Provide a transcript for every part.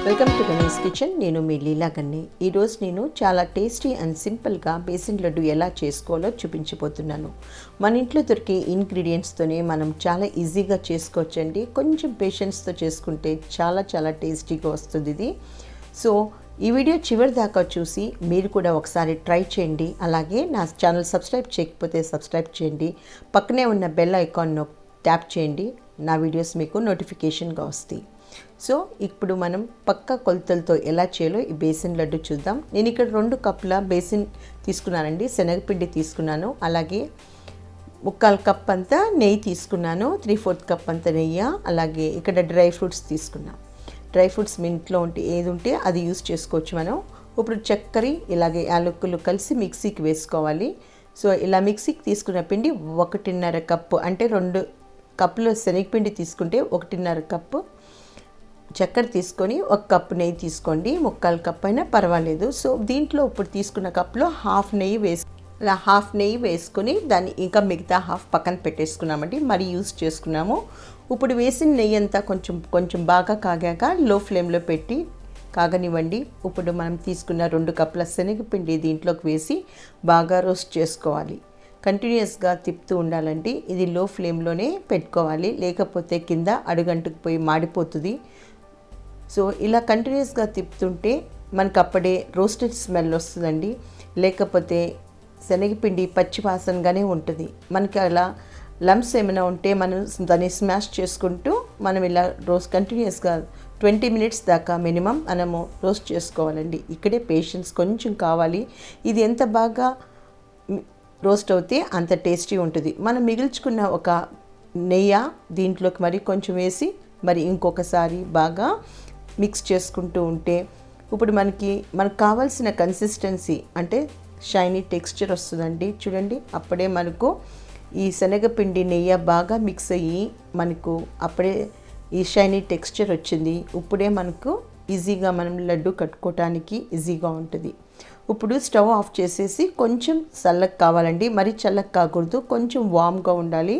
Welcome to Ganesh kitchen. నేను మీ లీలా గన్ని. ఈరోజు నేను చాలా టేస్టీ అండ్ సింపుల్గా బేసిన్ లడ్డు ఎలా చేసుకోవాలో చూపించబోతున్నాను. మన ఇంట్లో దొరికే ఇంగ్రీడియంట్స్తోనే మనం చాలా ఈజీగా చేసుకోవచ్చండి. కొంచెం పేషెన్స్తో చేసుకుంటే చాలా టేస్టీగా వస్తుంది ఇది. సో ఈ వీడియో చివరి దాకా చూసి మీరు కూడా ఒకసారి ట్రై చేయండి. అలాగే నా ఛానల్ సబ్స్క్రైబ్ చేయకపోతే సబ్స్క్రైబ్ చేయండి. పక్కనే ఉన్న బెల్ ఐకాన్ను ట్యాప్ చేయండి. నా వీడియోస్ మీకు నోటిఫికేషన్గా వస్తాయి. సో ఇప్పుడు మనం పక్క కొలతలతో ఎలా చేయాలో ఈ బేసిన్ లడ్డు చూద్దాం. నేను ఇక్కడ 2 కప్పుల బేసిన్ తీసుకున్నానండి. శనగపిండి తీసుకున్నాను. అలాగే 3/4 కప్ అంతా నెయ్యి తీసుకున్నాను. 3/4 కప్ అంత నెయ్యి. అలాగే ఇక్కడ డ్రై ఫ్రూట్స్ తీసుకున్నాను. డ్రై ఫ్రూట్స్ మీ ఇంట్లో ఉంటే ఏది ఉంటే అది యూస్ చేసుకోవచ్చు మనం. ఇప్పుడు చక్కెర ఇలాగే యాలకులు కలిసి మిక్సీకి వేసుకోవాలి. సో ఇలా మిక్సీకి తీసుకున్న పిండి 1.5 కప్పు, అంటే 2 కప్పులు శనగపిండి తీసుకుంటే 1.5 కప్పు చక్కెర తీసుకొని 1 కప్పు నెయ్యి తీసుకోండి. 3/4 కప్ అయినా పర్వాలేదు. సో దీంట్లో ఇప్పుడు తీసుకున్న కప్పులో హాఫ్ నెయ్యి వేసుకొని దాన్ని ఇంకా మిగతా హాఫ్ పక్కన పెట్టేసుకున్నామండి. మరి యూస్ చేసుకున్నాము. ఇప్పుడు వేసిన నెయ్యి అంతా కొంచెం బాగా కాగాక లో ఫ్లేమ్లో పెట్టి కాగనివ్వండి. ఇప్పుడు మనం తీసుకున్న 2 కప్పుల శనగపిండి దీంట్లోకి వేసి బాగా రోస్ట్ చేసుకోవాలి. కంటిన్యూస్గా తిప్పుతూ ఉండాలండి. ఇది లో ఫ్లేమ్లోనే పెట్టుకోవాలి, లేకపోతే కింద అడుగంటుకు పోయి మాడిపోతుంది. సో ఇలా కంటిన్యూస్గా తిప్పుతుంటే మనకు అప్పుడే రోస్టెడ్ స్మెల్ వస్తుందండి. లేకపోతే శనగపిండి పచ్చి వాసనగానే ఉంటుంది. మనకి అలా లమ్స్ ఏమైనా ఉంటే మనం దాన్ని స్మాష్ చేసుకుంటూ మనం ఇలా కంటిన్యూస్గా 20 మినిట్స్ దాకా మినిమం మనము రోస్ట్ చేసుకోవాలండి. ఇక్కడే పేషెన్స్ కొంచెం కావాలి. ఇది ఎంత బాగా రోస్ట్ అవుతే అంత టేస్టీ ఉంటుంది. మనం మిగిల్చుకున్న ఒక నెయ్యి దీంట్లోకి మరి కొంచెం వేసి మరి ఇంకొకసారి బాగా మిక్స్ చేసుకుంటూ ఉంటే ఇప్పుడు మనకు కావాల్సిన కన్సిస్టెన్సీ అంటే షైనీ టెక్స్చర్ వస్తుందండి. చూడండి, అప్పుడే మనకు ఈ శనగపిండి నెయ్యి బాగా మిక్స్ అయ్యి మనకు అప్పుడే ఈ షైనీ టెక్స్చర్ వచ్చింది. ఇప్పుడే మనకు ఈజీగా మనం లడ్డు కట్టుకోవటానికి ఈజీగా ఉంటుంది. ఇప్పుడు స్టవ్ ఆఫ్ చేసేసి కొంచెం చల్లగా కావాలండి, మరి చల్లగా కాకూడదు, కొంచెం వామ్గా ఉండాలి.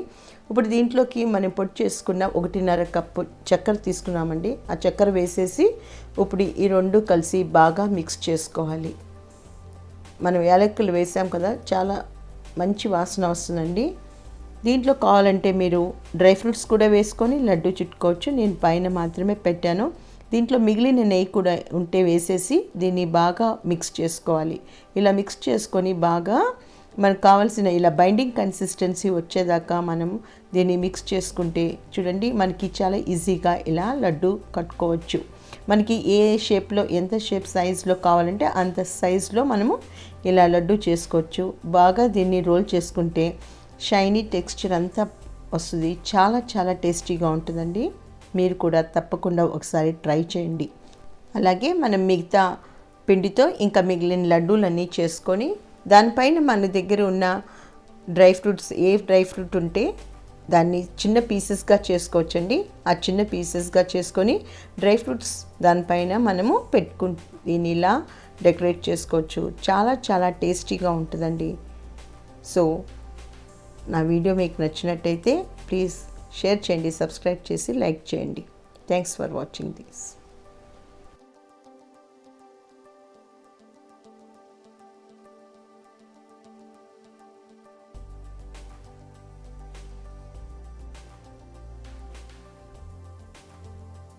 ఇప్పుడు దీంట్లోకి మనం పొడి చేసుకున్న 1.5 కప్పు చక్కెర తీసుకున్నామండి. ఆ చక్కెర వేసేసి ఇప్పుడు ఈ 2 కలిసి బాగా మిక్స్ చేసుకోవాలి. మనం యాలకులు వేసాం కదా, చాలా మంచి వాసన వస్తుందండి. దీంట్లో కావాలంటే మీరు డ్రై ఫ్రూట్స్ కూడా వేసుకొని లడ్డు చుట్టుకోవచ్చు. నేను పైన మాత్రమే పెట్టాను. దీంట్లో మిగిలిన నెయ్యి కూడా ఉంటే వేసేసి దీన్ని బాగా మిక్స్ చేసుకోవాలి. ఇలా మిక్స్ చేసుకొని బాగా మనకు కావాల్సిన ఇలా బైండింగ్ కన్సిస్టెన్సీ వచ్చేదాకా మనం దీన్ని మిక్స్ చేసుకుంటే చూడండి మనకి చాలా ఈజీగా ఇలా లడ్డు కట్టుకోవచ్చు. మనకి ఏ షేప్లో ఎంత షేప్ సైజులో కావాలంటే అంత సైజులో మనము ఇలా లడ్డు చేసుకోవచ్చు. బాగా దీన్ని రోల్ చేసుకుంటే షైనీ టెక్స్చర్ అంతా వస్తుంది. చాలా టేస్టీగా ఉంటుందండి. మీరు కూడా తప్పకుండా ఒకసారి ట్రై చేయండి. అలాగే మనం మిగతా పిండితో ఇంకా మిగిలిన లడ్డూలన్నీ చేసుకొని దానిపైన మన దగ్గర ఉన్న డ్రై ఫ్రూట్స్ ఏ డ్రై ఫ్రూట్ ఉంటే దాన్ని చిన్న పీసెస్గా చేసుకోవచ్చండి. ఆ చిన్న పీసెస్గా చేసుకొని డ్రై ఫ్రూట్స్ దానిపైన మనము దీన్ని ఇలా డెకరేట్ చేసుకోవచ్చు. చాలా టేస్టీగా ఉంటుందండి. సో నా వీడియో మీకు నచ్చినట్టయితే ప్లీజ్ షేర్ చేయండి, సబ్స్క్రైబ్ చేసి లైక్ చేయండి. Thanks for watching this.